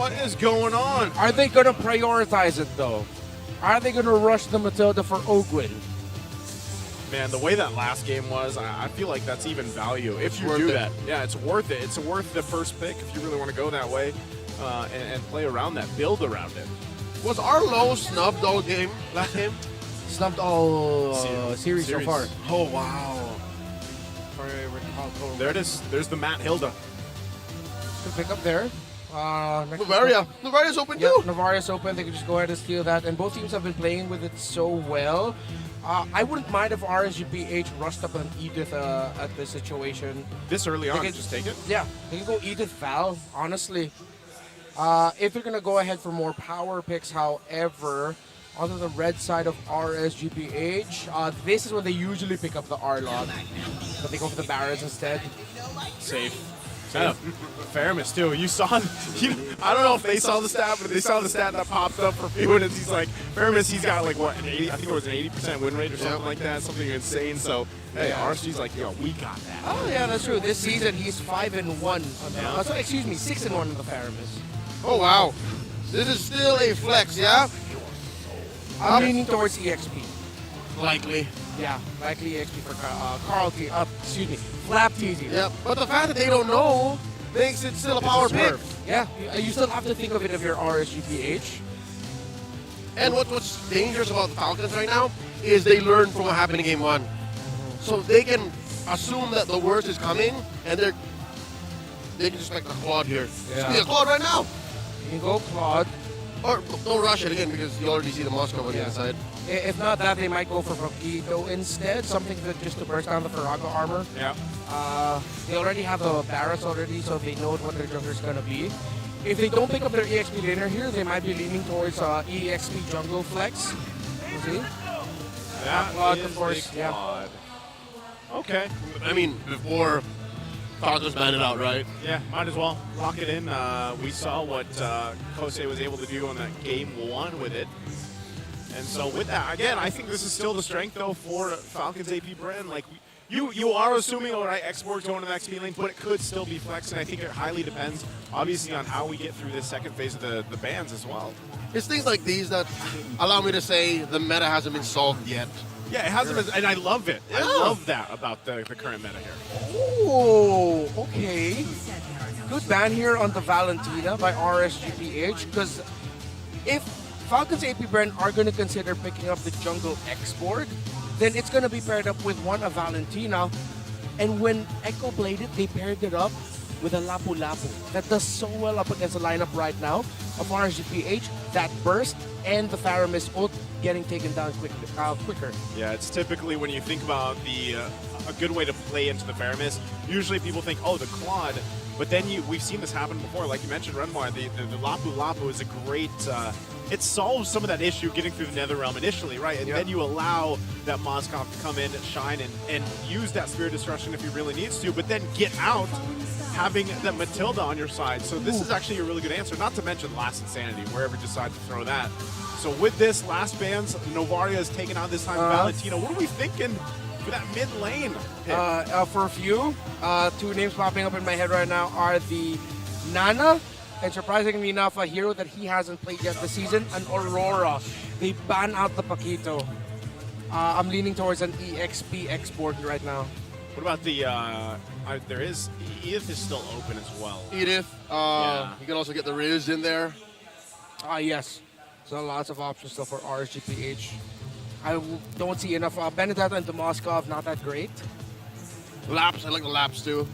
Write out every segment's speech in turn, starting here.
What is going on? Are they going to prioritize it, though? Are they going to rush the Matilda for Ogwin? Man, the way that last game was, I feel like that's even value if you do that. Yeah, it's worth it. It's worth the first pick if you really want to go that way and play around that, build around it. Was Arlo snubbed all game last game? Snubbed all series so far. Oh, wow. There it is. There's the Matt Hilda. Good pick up there. Navaria's open yeah, too. Navaria's open. They can just go ahead and steal that. And both teams have been playing with it so well. I wouldn't mind if RSGPH rushed up on Edith at this situation. This early on, just take it? Yeah, they can go Edith Val, honestly. If they're going to go ahead for more power picks, however, on the red side of RSGPH, this is when they usually pick up the R-Log. But they go for the Barrets instead. Safe. Faramis too. You saw, I don't know if they saw the stat, but they saw the stat that popped up for a few minutes. He's like, Faramis, he's got like what, an 80, I think it was an 80% win rate or something like that, something insane. So, hey, RSG's like, yo, we got that. Oh, yeah, that's true. This season, he's 5-1 on the, so, excuse me, 6-1 on the Faramis. Oh, wow. This is still a flex, yeah? I'm leaning towards EXP. Likely. Yeah, likely EXP for Carl T. Excuse me, Flap TZ. Yeah, but the fact that they don't know makes it still a power pick. Yeah, you still have to think of it if you're RSGPH. And what's dangerous about the Falcons right now is they learn from what happened in Game 1. So they can assume that the worst is coming, and they can just like a Claude here. Yeah. Just be a Claude right now. You can go Claude. Or don't rush it again because you already see the Moscow on the inside. If not that, they might go for Paquito instead, something just to burst down the Farago armor. Yeah. They already have the Barrets already, so they know what their jungler is going to be. If they don't pick up their EXP laner here, they might be leaning towards EXP jungle flex. You see? That Claude, is of course. a Claude. Okay. I mean, before Falcons banned it out, right? Yeah, might as well lock it in. We saw what Kosei was able to do on that Game 1 with it. And so with that, again, I think this is still the strength, though, for Falcons AP brand. Like, you are assuming, all right, export going to the XP lane, but it could still be flex, and I think it highly depends, obviously, on how we get through this second phase of the bans as well. It's things like these that allow me to say the meta hasn't been solved yet. Yeah, it hasn't been, and I love it. Yeah. I love that about the current meta here. Oh, okay. Good ban here on the Valentina by RSGPH, because if Falcons AP brand are going to consider picking up the jungle export, then it's going to be paired up with one of Valentina. And when Echo played it, they paired it up with a Lapu Lapu. That does so well up against the lineup right now of RSGPH, that burst, and the Faramis ult getting taken down quicker. Yeah, it's typically when you think about a good way to play into the Faramis, usually people think, oh, the Claude, but then we've seen this happen before. Like you mentioned, Renmar, the Lapu Lapu is a great, it solves some of that issue getting through the Netherrealm initially, right? And then you allow that Moskov to come in and shine and use that Spirit Destruction if he really needs to, but then get out having that Matilda on your side. So this is actually a really good answer, not to mention Last Insanity, wherever you decide to throw that. So with this, last bands, Novaria is taking on this time Valentina. What are we thinking for that mid lane pick? For a few, two names popping up in my head right now are the Nana, and surprisingly enough, a hero that he hasn't played yet this season, and Aurora. They ban out the Paquito. I'm leaning towards an EXP export right now. What about the, Edith is still open as well. Edith, you can also get the Riz in there. Yes. So lots of options still for RSGPH. I don't see enough. Benedetta and Moskov, not that great. Laps, I like the laps too.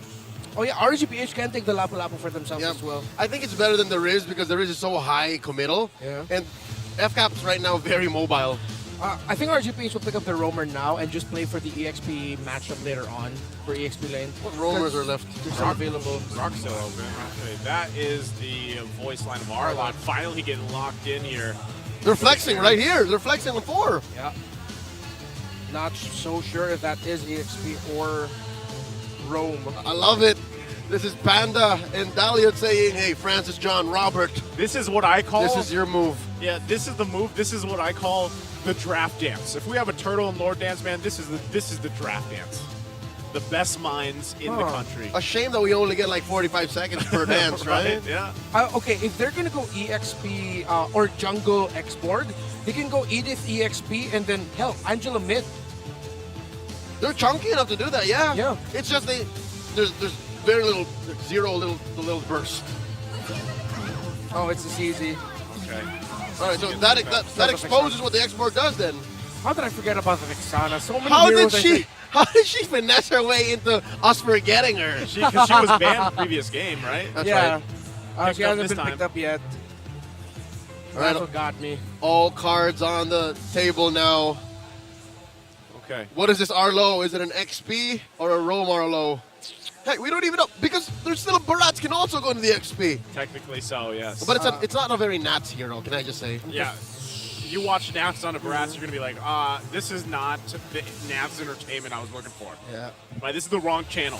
Oh yeah, RSGPH can take the Lapu Lapu for themselves as well. I think it's better than the Riz because the Riz is so high committal. Yeah. And FCAP's right now very mobile. I think RSGPH will pick up the Roamer now and just play for the EXP matchup later on for EXP lane. What Roamers are left? They're not available. Rock's still open. Okay, that is the voice line of Arlon finally getting locked in here. They're flexing right here. They're flexing on 4. Yeah. Not so sure if that is EXP or Rome. I love it. This is Panda and Dahlia saying, hey, Francis John Robert. This is what I call... This is your move. Yeah, this is the move. This is what I call the draft dance. If we have a Turtle and Lord dance, man, this is the draft dance. the best minds in the country. A shame that we only get like 45 seconds per dance, right? Yeah. Okay, if they're gonna go EXP or jungle export, they can go Edith EXP and then hell, Angela mid. They're chunky enough to do that, yeah. Yeah. It's just there's very little, little burst. Oh, it's just easy. Okay. All right, so that exposes what the export does then. How did I forget about the Vexana? So many How heroes. did she finesse her way into us forgetting her? Because she was banned the previous game, right? That's yeah. right. She Picked up hasn't this been time. picked up yet. All right. That's what got me. All cards on the table now. Okay. What is this Arlo? Is it an XP or a Rome Arlo? Heck, we don't even know because there's still a Barats can also go into the XP. Technically so, yes. But it's not a very Nats hero, can I just say? Yeah. You watch Nats on a Barats, you're going to be like, this is not the Nats entertainment I was looking for. Yeah. Right, this is the wrong channel.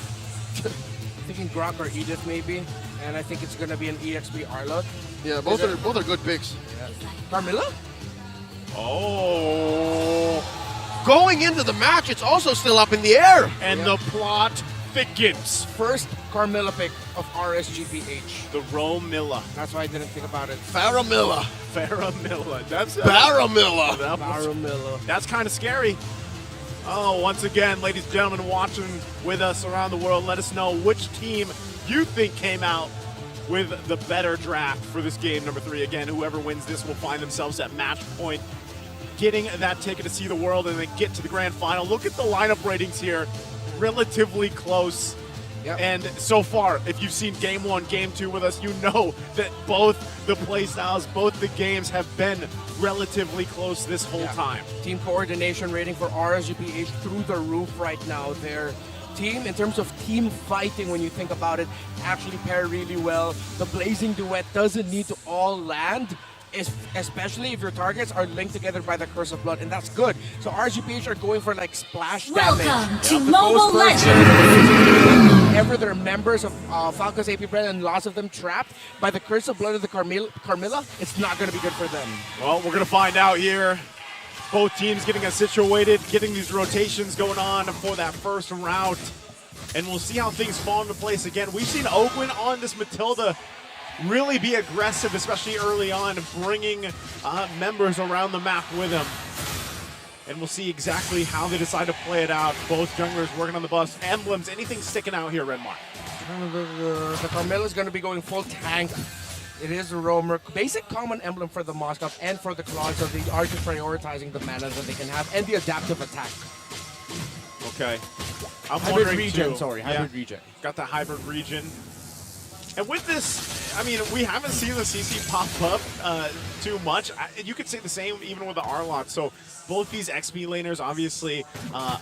Thinking Grok or Edith maybe, and I think it's gonna be an EXP Arlot. Yeah, both are good picks. Carmilla? Oh. Going into the match, it's also still up in the air. And the plot thickens. First Carmilla pick of RSGPH. The Romilla. That's why I didn't think about it. Faramilla. Faramilla. That's Baramilla. Carmilla. That's kind of scary. Oh, once again, ladies and gentlemen, watching with us around the world, let us know which team you think came out with the better draft for this game number 3. Again, whoever wins this will find themselves at match point, getting that ticket to see the world and then get to the grand final. Look at the lineup ratings here. Relatively close. Yep. And so far, if you've seen game 1, game 2 with us, you know that both the play styles, both the games have been relatively close this whole time. Team coordination rating for RSGPH through the roof right now. Their team, in terms of team fighting, when you think about it, actually pair really well. The Blazing Duet doesn't need to all land, especially if your targets are linked together by the Curse of Blood, and that's good. So RSGPH are going for like splash damage. Welcome to The Mobile Ghost Legends. Whenever they're members of Falcons AP Brand and lots of them trapped by the Curse of Blood of the Carmilla, it's not going to be good for them. Well, we're going to find out here. Both teams getting us situated, getting these rotations going on for that first round. And we'll see how things fall into place again. We've seen Ogwin on this Matilda really be aggressive, especially early on, bringing members around the map with him. And we'll see exactly how they decide to play it out. Both junglers working on the buffs. Emblems, anything sticking out here, Redmar? The Carmilla is going to be going full tank. It is a roamer. Basic common emblem for the Moscow and for the Claw, so they are just prioritizing the mana that they can have and the adaptive attack. Okay. I'm Hybrid wondering regen, too. sorry. Hybrid regen. Got the hybrid region. And with this, I mean, we haven't seen the CC pop up too much. You could say the same even with the Arlot. So both these XP laners, obviously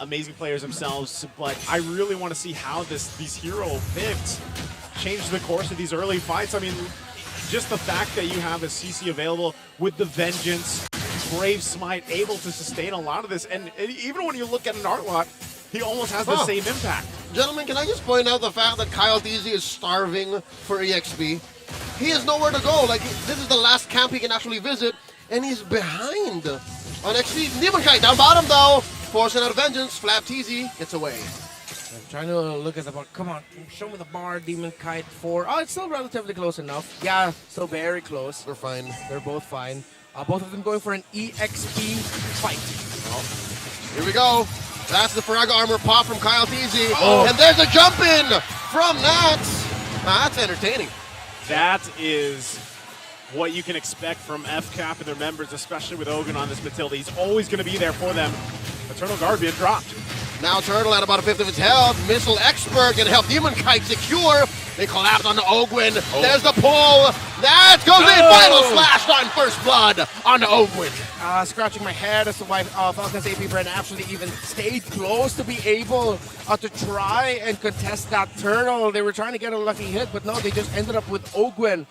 amazing players themselves, but I really want to see how these hero picks change the course of these early fights. I mean, just the fact that you have a CC available with the Vengeance, Brave Smite, able to sustain a lot of this. And even when you look at an Arlot, he almost has the same impact. Gentlemen, can I just point out the fact that Kyle Deasy is starving for EXP? He has nowhere to go. Like, this is the last camp he can actually visit, and he's behind on XP. Demon Kite down bottom, though. Forcing out Vengeance. Flap Teasy gets away. I'm trying to look at the bar. Come on, show me the bar. Demon Kite 4. Oh, it's still relatively close enough. Yeah, still very close. They're fine. They're both fine. Both of them going for an EXP fight. Here we go. That's the Faraga armor pop from Kyle Deasy. Oh. And there's a jump in from Nats. That's entertaining. That is what you can expect from FCAP and their members, especially with Ogun on this Matilda. He's always going to be there for them. Eternal Guard being dropped. Now Turtle at about a fifth of his health. Missile Expert can help Demon Kite secure. They collapse onto Ogwin. There's the pull. That goes in. Final slash on First Blood onto Ogwin. Scratching my head as to why Falcons AP Brand actually even stayed close to be able to try and contest that turtle. They were trying to get a lucky hit, but no, they just ended up with Ogwin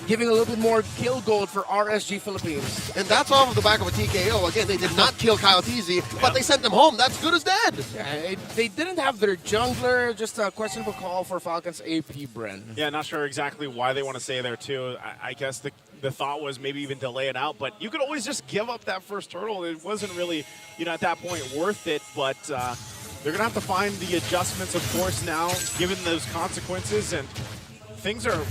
giving a little bit more kill gold for RSG Philippines. And that's off of the back of a TKO. Again, they did not kill Kyle Teasy, but they sent them home. That's good as dead. Yeah, they didn't have their jungler, just a questionable call for Falcons AP Brand. Yeah, not sure exactly why they want to stay there, too. I guess the thought was maybe even delay it out, but you could always just give up that first turtle. It wasn't really, at that point worth it, but They're going to have to find the adjustments, of course, now, given those consequences, and things are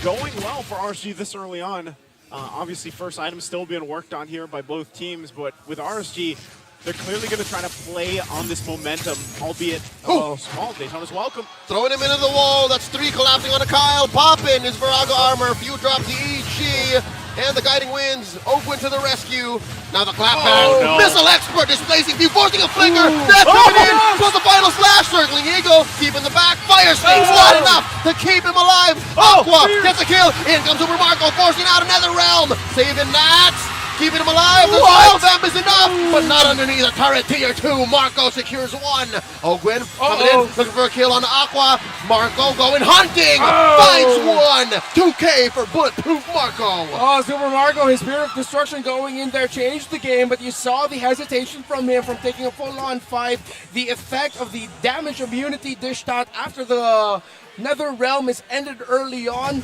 going well for RSG this early on. Obviously, first item still being worked on here by both teams, but with RSG, they're clearly going to try to play on this momentum, albeit small. Daytona's welcome. Throwing him into the wall. That's 3 collapsing on a Kyle. Poppin' his Virago armor. Few drops the EG. And the guiding wins. Oakwood to the rescue. Now the clapback. no. Missile expert displacing Few, forcing a flicker. That's coming in. Plus the final slash. Circling Eagle. Keeping the back. Fire sting's not enough to keep him alive. Aqua gets a kill. In comes Super Marco, forcing out another realm. Saving Nats. Keeping him alive. The wild vamp is enough, but not underneath a turret. Tier 2. Marco secures 1. Ogwin coming in, looking for a kill on Aqua. Marco going hunting. Finds 1. 2K for bulletproof Marco. Oh, Super Marco, his Spear of Destruction going in there changed the game, but you saw the hesitation from him from taking a full-on fight. The effect of the damage immunity dished out after the Nether Realm is ended early on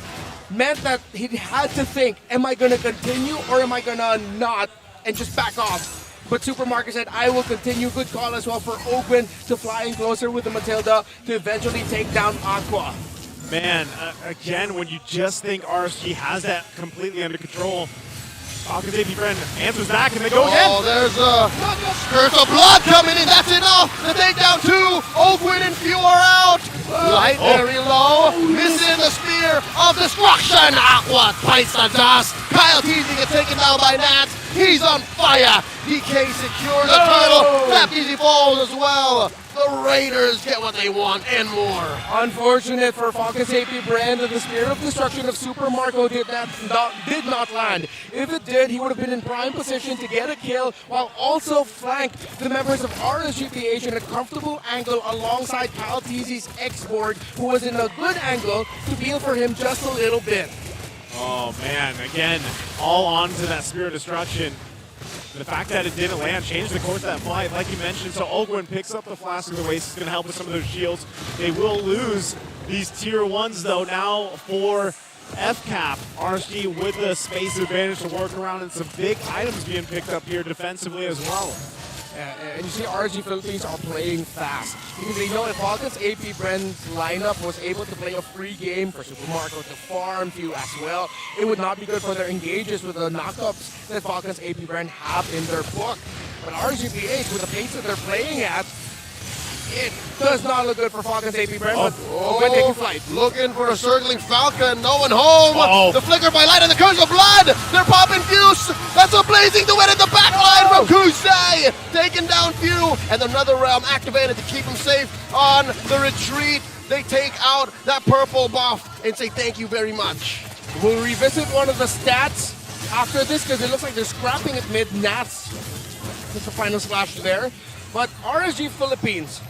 meant that he had to think, am I going to continue or am I going to not and just back off? But Super Marco said, I will continue. Good call as well for Ogwin to fly in closer with the Matilda to eventually take down Aqua. Man, again, when you just think RSG has that completely under control, Falcons AP Bren answers back and they go again. Oh, there's a Curse of Blood coming in. That's enough to take down 2. Ogwin and Few are out. Light very low. Missing the Spear of Destruction. Aqua bites the dust. Kyle Teasy gets taken down by Nats. He's on fire. DK secures the turtle. That Teasy falls as well. The Raiders get what they want and more. Unfortunate for Falcons AP Brand that the Spear of Destruction of Super Marco did not land. If it did, he would have been in prime position to get a kill while also flank the members of RSGPH in a comfortable angle alongside Kyle Teasy's X-Board, who was in a good angle to heal for him just a little bit. Oh man, again, all onto that Spear of Destruction. The fact that it didn't land changed the course of that fight, like you mentioned. So Ogwin picks up the Flask of the Waste. It's going to help with some of those shields. They will lose these tier 1s, though, now for FCAP. RSG with the space advantage to work around, and some big items being picked up here defensively as well. And you see RSG Philippines are playing fast because they know if Falcons AP Brand's lineup was able to play a free game for Super Marco to farm Few as well, it would not be good for their engages with the knockups that Falcons AP Brand have in their book. But RSGPH, with the pace that they're playing at, it does not look good for Falcons AP Brand, but Ogwin taking flight. Looking for a circling Falcon, no one home. The flicker by light and the Curse of Blood. They're popping Fuse. That's a blazing duet in the back line from Kusei. Taking down Few, and another realm activated to keep him safe on the retreat. They take out that purple buff and say thank you very much. We'll revisit one of the stats after this because it looks like they're scrapping at mid. Nats with the final slash there. But RSG Philippines,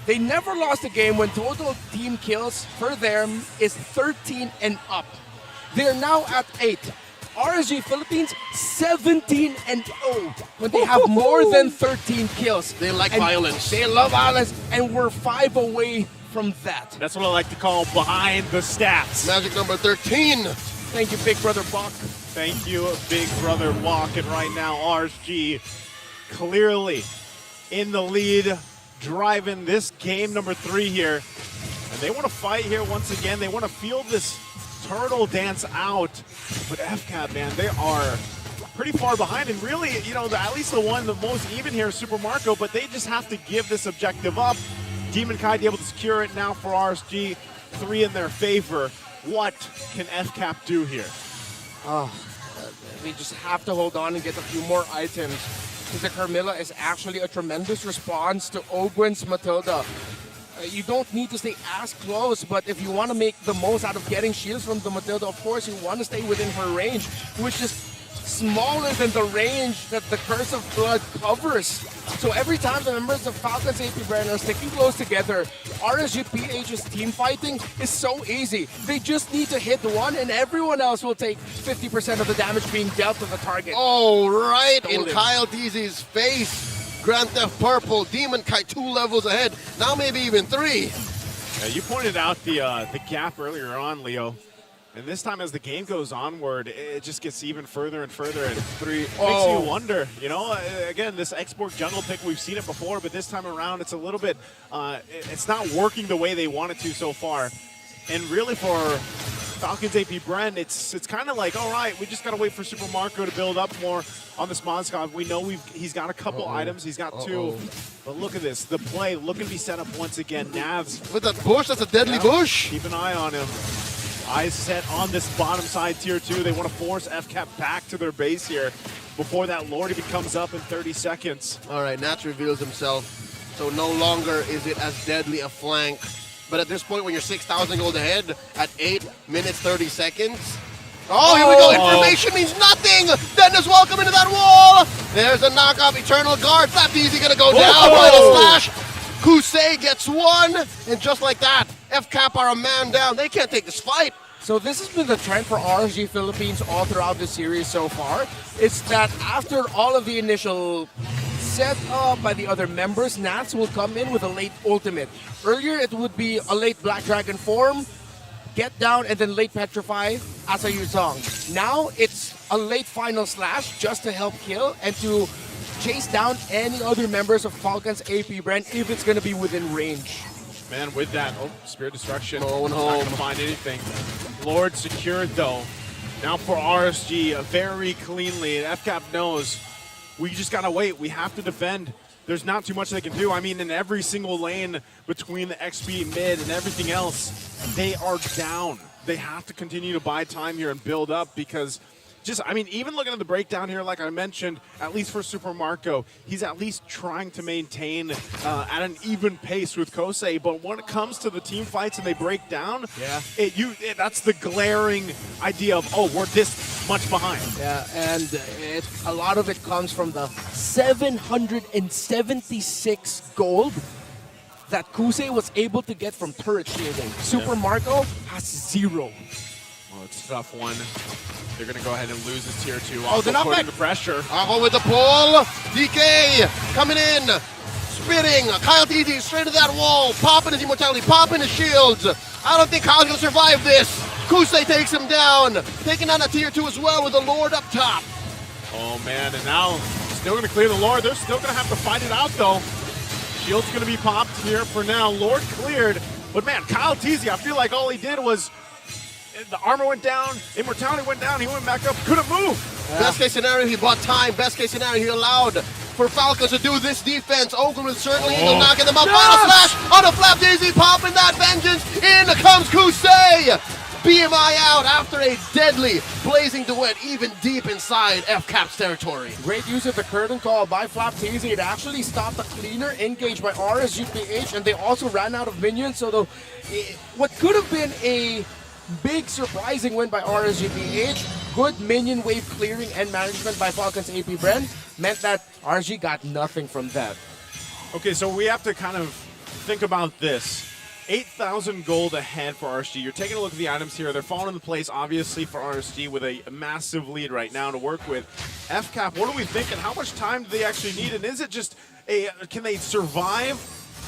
they never lost a game when total team kills for them is 13 and up. They're now at 8. RSG Philippines 17 and 0 when they have more than 13 kills. They like And violence. They love violence, and we're 5 away from that. That's what I like to call behind the stats. Magic number 13. Thank you, Big Brother Bach. Thank you, Big Brother Walk. And right now, RSG clearly in the lead, driving this game number 3 here. And they want to fight here once again. They want to feel this turtle dance out. But FCAP, man, they are pretty far behind. And really, you know, at least the most even here is Super Marco, but they just have to give this objective up. Demon Kai able to secure it now for RSG. 3 in their favor. What can FCAP do here? We just have to hold on and get a few more items. Because the Carmilla is actually a tremendous response to Ogwin's Matilda. You don't need to stay as close, but if you want to make the most out of getting shields from the Matilda, of course you want to stay within her range, which is smaller than the range that the Curse of Blood covers. So every time the members of Falcons AP Brand are sticking close together, RSGPH's team fighting is so easy. They just need to hit one and everyone else will take 50% of the damage being dealt to the target. Oh, right in Stolen. Kyle Deasy's face. Grand Theft Purple, Demon Kai 2 levels ahead. Now maybe even 3. You pointed out the gap earlier on, Leo. And this time, as the game goes onward, it just gets even further and further. And makes Oh. you wonder, you know, again, this export jungle pick, we've seen it before, but this time around, it's a little bit, it's not working the way they want it to so far. And really for Falcons AP Bren, it's kind of like, all right, we just got to wait for Super Marco to build up more on the spawn squad. We know he's got a couple items. He's got two. But look at this. The play looking to be set up once again. Navs. With that bush, that's a deadly bush. Keep an eye on him. Eyes set on this bottom side tier 2. They want to force FCAP back to their base here before that Lord even comes up in 30 seconds. All right, Nats reveals himself. So no longer is it as deadly a flank. But at this point, when you're 6,000 gold ahead at 8 minutes, 30 seconds. Oh, here we go. Information means nothing. Dennis, welcome into that wall. There's a knockoff. Eternal Guard. That's easy. Going to go down. Final slash. Kusei gets one. And just like that, FCAP are a man down. They can't take this fight. So this has been the trend for RSG Philippines all throughout the series so far. It's that after all of the initial set up by the other members, Nats will come in with a late ultimate. Earlier, it would be a late Black Dragon form, get down, and then late Petrify as a Yuzong. Now, it's a late final slash just to help kill and to chase down any other members of Falcons AP Brand if it's going to be within range. Man, with that, Spirit Destruction. Going Not home. going to find anything. Lord secured, though. Now for RSG, very cleanly. And FCAP knows we just got to wait. We have to defend. There's not too much they can do. I mean, in every single lane between the XP mid and everything else, they are down. They have to continue to buy time here and build up because just, I mean, even looking at the breakdown here, like I mentioned, at least for Super Marco, he's at least trying to maintain at an even pace with Kosei. But when it comes to the team fights and they break down, that's the glaring idea of, oh, we're this much behind. Yeah, and a lot of it comes from the 776 gold that Kusei was able to get from turret shielding. Super Marco has 0. Well, it's a tough one. They're going to go ahead and lose this tier 2. Oh, they're not putting back. the pressure. Aho with the pull. DK coming in. Spitting. Kyle TZ straight to that wall. Popping his immortality. Popping his shields. I don't think Kyle's going to survive this. Kusei takes him down. Taking down a tier 2 as well with the Lord up top. Oh, man. And now still going to clear the Lord. They're still going to have to fight it out, though. Shield's going to be popped here for now. Lord cleared. But, man, Kyle TZ, I feel like all he did was the armor went down, immortality went down, he went back up, couldn't move. Yeah. Best case scenario, he bought time. Best case scenario, he allowed for Falcons to do this defense. Oakland was certainly knocking them out. Final slash on a flap. Daisy popping that vengeance. In comes Kusei. BMI out after a deadly blazing duet even deep inside FCAP's territory. Great use of the curtain call by Flap TZ. It actually stopped a cleaner engage by RSGPH, and they also ran out of minions. So what could have been a big surprising win by RSGPH, good minion wave clearing and management by Falcons AP Bren, meant that RSG got nothing from that. Okay, so we have to kind of think about this. 8,000 gold ahead for RSG. You're taking a look at the items here. They're falling into place, obviously, for RSG with a massive lead right now to work with. FCAP, what are we thinking? How much time do they actually need? And is it just can they survive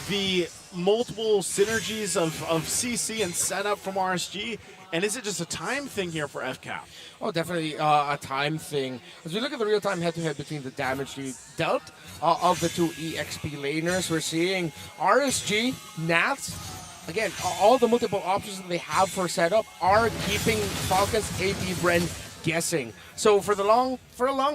the multiple synergies of CC and setup from RSG? And is it just a time thing here for FCAP? Oh, definitely a time thing. As we look at the real-time head-to-head between the damage dealt of the two EXP laners, we're seeing RSG, Nats, again, all the multiple options that they have for setup are keeping Falcons AP Bren guessing. So for a long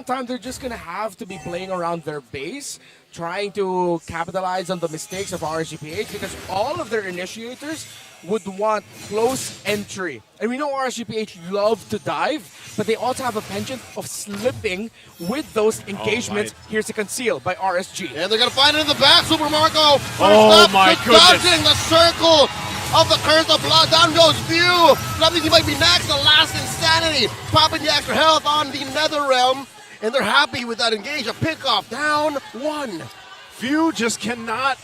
time, they're just gonna have to be playing around their base, trying to capitalize on the mistakes of RSGPH, because all of their initiators would want close entry. And we know RSGPH love to dive, but they also have a penchant of slipping with those engagements. Here's a conceal by RSG. And they're going to find it in the back. Super Marco. Oh my goodness. Dodging the circle of the curse of blood. Down goes View. Something he might be next. The last insanity. Popping the extra health on the Nether Realm. And they're happy with that engage. A pickoff. Down 1. Few just cannot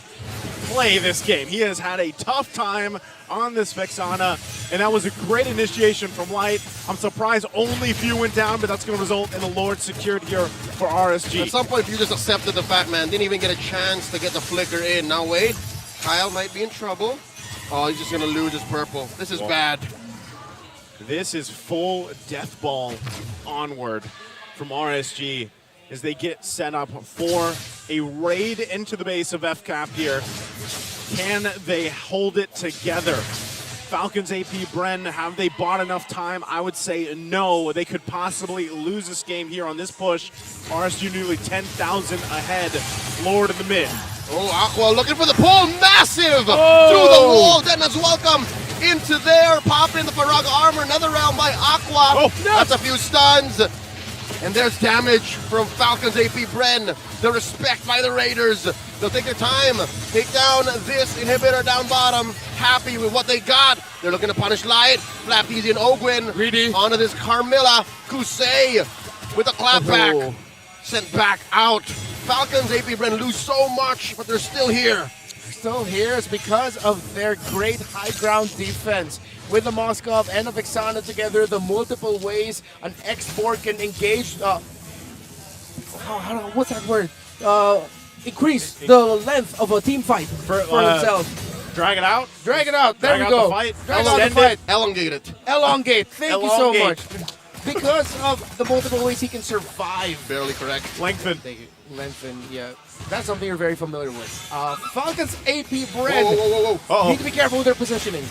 play this game. He has had a tough time on this Vexana, and that was a great initiation from Light. I'm surprised only Few went down, but that's going to result in the Lord secured here for RSG. At some point, Few just accepted the fact, man. Didn't even get a chance to get the flicker in. Now wait. Kyle might be in trouble. Oh, he's just going to lose his purple. This is bad. This is full death ball onward from RSG as they get set up for a raid into the base of FCAP here. Can they hold it together? Falcons AP Bren, have they bought enough time? I would say no. They could possibly lose this game here on this push. RSG nearly 10,000 ahead. Lord in the mid. Oh, Aqua looking for the pull. Massive! Through the wall. Dennis, welcome into there. Popping in the Faraga armor. Another round by Aqua. Oh, no. That's a few stuns. And there's damage from Falcons AP Bren. The respect by the Raiders. They'll take their time, take down this inhibitor down bottom. Happy with what they got. They're looking to punish Light. Flap easy and Ogwin. Greedy. Onto this Carmilla. Kusei with a clapback. Oh. Sent back out. Falcons AP Bren lose so much, but they're still here. Still here is because of their great high ground defense. With the Moskov and the Vexana together, the multiple ways an export can engage. What's that word? Increase the length of a team fight for themselves. Drag it out. Drag it out. There Drag we out go. the fight. Drag out the Extend fight. it. Elongate it. Elongate. Thank you so Elongate. much. Because of the multiple ways he can survive. Barely correct. Lengthen. Thank you. Lengthen, yeah. That's something you're very familiar with. Falcons AP Whoa, Bren. whoa, whoa, whoa, whoa. Need to be careful with their positioning.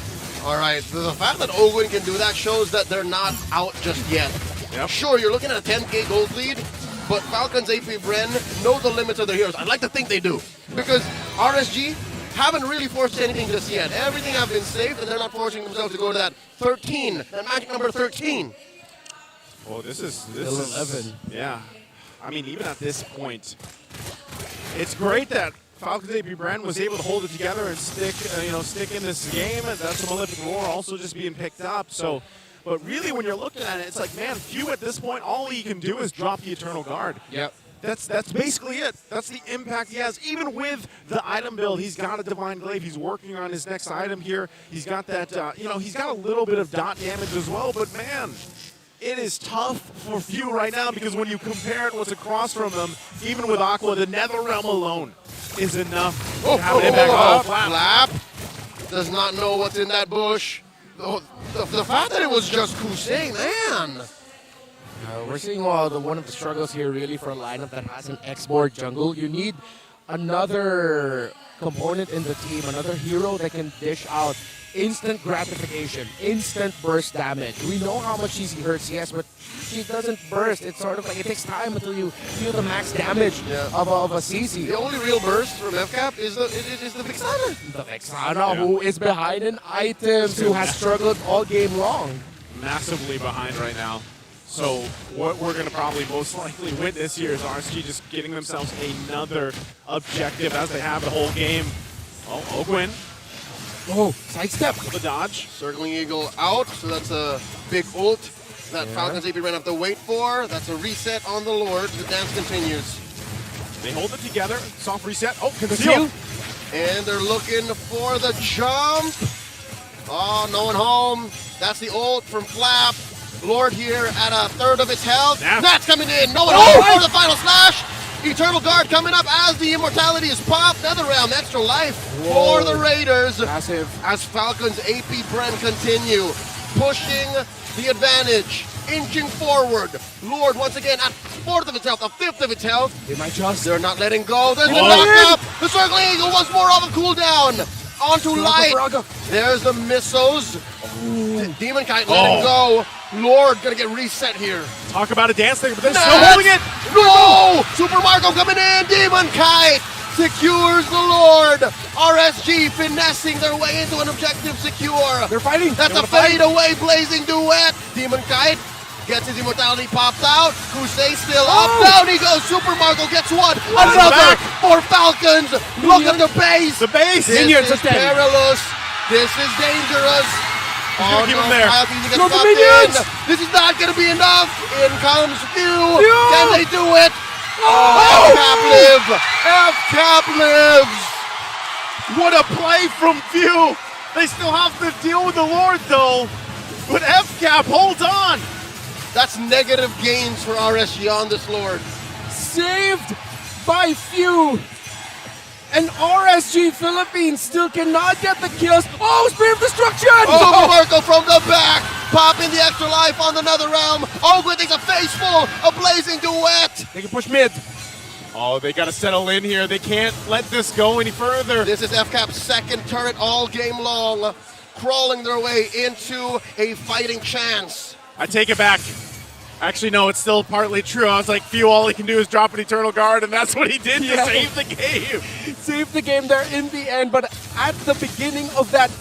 All right, the fact that Ogwin can do that shows that they're not out just yet. Yep. Sure, you're looking at a 10K gold lead, but Falcons AP Bren know the limits of their heroes. I'd like to think they do, because RSG haven't really forced anything just yet. Everything have been safe, and they're not forcing themselves to go to that 13, that magic number 13. Well, this is 11. Yeah. I mean, even at this point, it's great that Falcons AP Bren was able to hold it together and stick in this game. That's a Malefic Roar also just being picked up. So, but really, when you're looking at it, it's like, man, Few at this point, all he can do is drop the Eternal Guard. Yep. That's basically it. That's the impact he has. Even with the item build, he's got a Divine Glaive. He's working on his next item here. He's got that, he's got a little bit of dot damage as well. But man, it is tough for Few right now because when you compare it what's across from them, even with Aqua, the Netherrealm alone is enough to have an impact. Flap does not know what's in that bush. The fact that it was just Kusei, man. We're seeing one of the struggles here really for a lineup that has an export jungle. You need another component in the team, another hero that can dish out instant gratification, instant burst damage. We know how much she hurts, yes, but she doesn't burst. It's sort of like it takes time until you feel the max damage of a CC. The only real burst from FCAP is the Vexana. The Vexana, who is behind an item, who has struggled all game long. Massively behind right now. So what we're going to probably most likely witness here is RSG just getting themselves another objective as they have the whole game. Oh, Ogwin. Oh, sidestep. The dodge. Circling Eagle out, so that's a big ult that Falcons AP Bren have to wait for. That's a reset on the Lord. The dance continues. They hold it together. Soft reset. Oh, conceal. And they're looking for the jump. Oh, no one home. That's the ult from Flap. Lord here at a third of its health. That's coming in. No one home for the final slash. Eternal Guard coming up as the immortality is popped. Netherrealm, extra life for the Raiders. Massive. As Falcons AP Bren continue pushing the advantage, inching forward. Lord once again at fourth of its health, a fifth of its health. They might just. They're not letting go. There's the knock up. The Circling Eagle once more off a cooldown. Onto Light. There's the missiles. Demon Kite letting go. Lord gonna get reset here. Talk about a dance thing, but they're still holding it. No! Super Marco coming in. Demon Kite secures the Lord. RSG finessing their way into an objective secure. They're fighting. That's a fade away blazing duet. Demon Kite gets his immortality popped out. Kusei still up. Down he goes. Super Marco gets one. Another for Falcons. Look at the base. The base. This is perilous. This is dangerous. Oh, keep him there. No, this is not going to be enough. In comes Few. Can they do it? FCAP live. FCAP lives. What a play from Few. They still have to deal with the Lord, though. But FCAP, hold on. That's negative gains for RSG on this Lord. Saved by Few. And RSG Philippines still cannot get the kills. Oh, Spirit of Destruction! Super Marco from the back. popping the extra life on the Nether Realm. Ogwin takes a face full, a blazing duet. They can push mid. Oh, they got to settle in here. They can't let this go any further. This is FCAP's second turret all game long, crawling their way into a fighting chance. I take it back. Actually, no, it's still partly true. I was like, Few, all he can do is drop an Eternal Guard, and that's what he did to save the game. Save the game there in the end, but at the beginning of that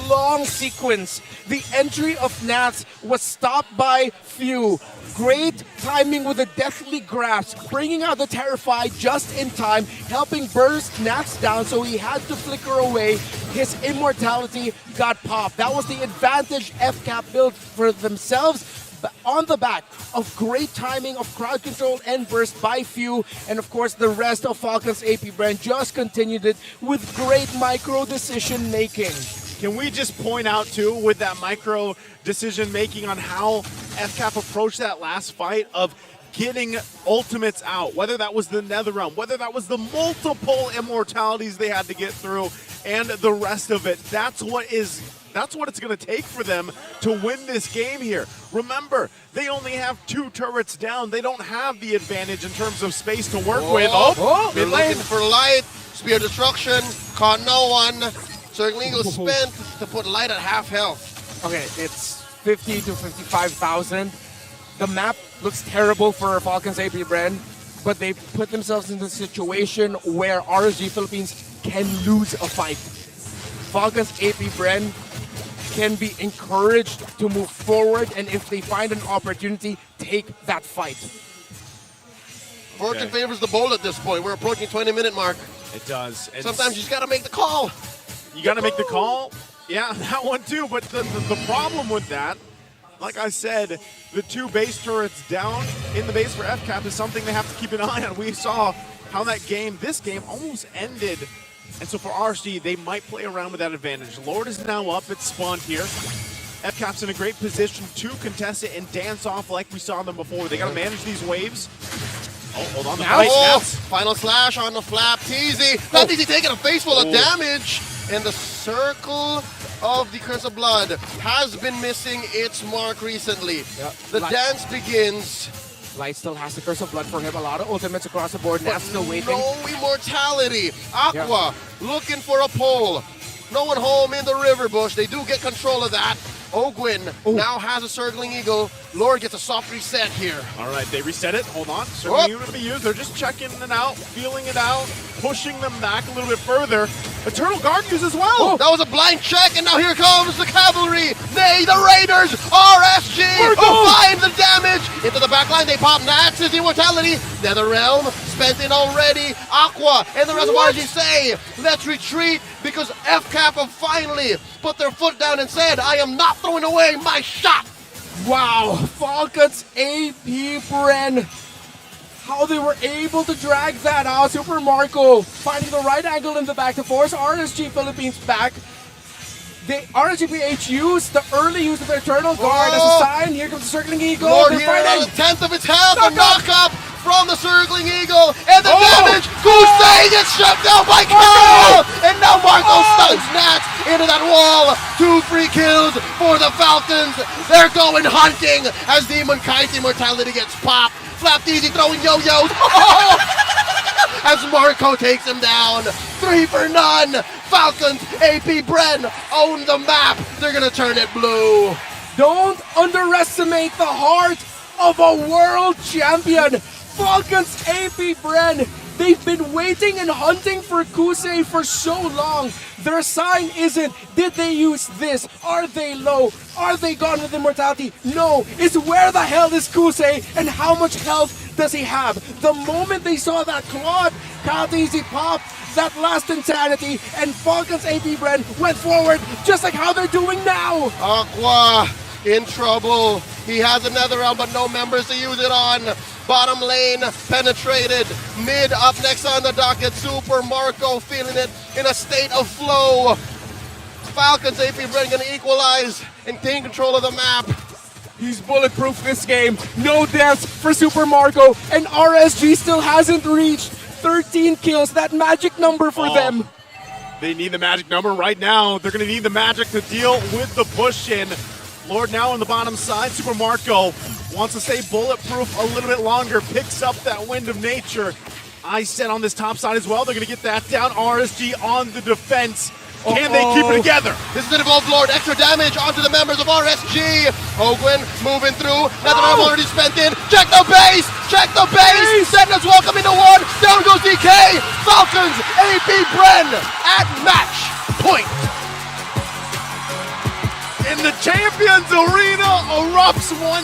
long sequence, the entry of Nats was stopped by Few. Great timing with a deathly grasp, bringing out the Terrify just in time, helping burst Nats down so he had to flicker away. His immortality got popped. That was the advantage FCAP built for themselves, on the back of great timing of crowd control and burst by Few, and of course the rest of Falcons AP brand just continued it with great micro decision making. Can we just point out, too, with that micro decision-making on how FCAP approached that last fight of getting ultimates out, whether that was the Nether Realm, whether that was the multiple immortalities they had to get through, and the rest of it. That's what it's going to take for them to win this game here. Remember, they only have 2 turrets down. They don't have the advantage in terms of space to work with. They're looking for light. Spear destruction. Caught no one. Circling Eagle spent to put light at half health. Okay, it's 50 to 55,000. The map looks terrible for Falcons AP brand, but they put themselves in a situation where RSG Philippines can lose a fight. Falcons AP brand can be encouraged to move forward, and if they find an opportunity, take that fight. Fortune favors the bold at this point. We're approaching 20-minute mark. It does. Sometimes you just got to make the call. You got to make the call. Yeah, that one too. But the problem with that, like I said, the 2 base turrets down in the base for FCAP is something they have to keep an eye on. We saw how this game almost ended. And so for RSG, they might play around with that advantage. Lord is now up. It's spawned here. FCAP's in a great position to contest it and dance off like we saw them before. They got to manage these waves. Oh, hold on. Final slash on the Flap Teasy. Flap Teasy taking a face full of damage. And the circle of the Curse of Blood has been missing its mark recently. Yep. The dance begins. Light still has the Curse of Blood for him. A lot of ultimates across the board. Nats still waiting. No immortality. Aqua looking for a pull. No one home in the river bush. They do get control of that. Ogwin now has a Circling Eagle. Lord gets a soft reset here. All right, they reset it. Hold on. Circling Eagle to be used. They're just checking it out, feeling it out, pushing them back a little bit further. Eternal Guard use as well. That was a blind check, and now here comes the cavalry. Nay, the Raiders. RSG find the damage. Into the back line, they pop Nats' immortality. Nether Realm spent in already. Aqua and the rest of RSG say, let's retreat, because FCAP have finally put their foot down and said, I am not throwing away my shot. Wow, Falcons AP brand. How they were able to drag that out. Super Marco finding the right angle in the back to force RSG Philippines back. RSGPH used the early use of the Eternal Guard as a sign. Here comes the Circling Eagle. Lord here on a tenth of its health. A knock-up from the Circling Eagle. And the damage. Kusei gets shut down by Carl. And now Marco stuns Nats into that wall. 2 free kills for the Falcons. They're going hunting as Demon Kite's immortality gets popped. Flap Easy throwing yo-yos. As Marco takes him down. 3 for none. Falcons, AP Bren own the map. They're going to turn it blue. Don't underestimate the heart of a world champion. Falcons, AP Bren. They've been waiting and hunting for Kusei for so long. Their sign isn't, did they use this? Are they low? Are they gone with immortality? No, it's where the hell is Kusei and how much health does he have? The moment they saw that Claude, Easy pop, that last insanity, and Falcons AP Brand went forward just like how they're doing now. Aqua in trouble. He has another round, but no members to use it on. Bottom lane penetrated. Mid up next on the docket. Super Marco feeling it in a state of flow. Falcons AP Brand gonna equalize and gain control of the map. He's bulletproof this game. No deaths for Super Marco, and RSG still hasn't reached 13 kills, that magic number for them. They need the magic number right now. They're going to need the magic to deal with the push in. Lord now on the bottom side. Super Marco wants to stay bulletproof a little bit longer. Picks up that Wind of Nature. Ice set on this top side as well. They're going to get that down. RSG on the defense. Can they keep it together? This is an Evolved Lord. Extra damage onto the members of RSG. Ogwin moving through. Another round already spent in. Check the base. Check the base. Sentinels welcome into one. Down goes DK. Falcons. AP Bren at match point. In the Champions Arena erupts one.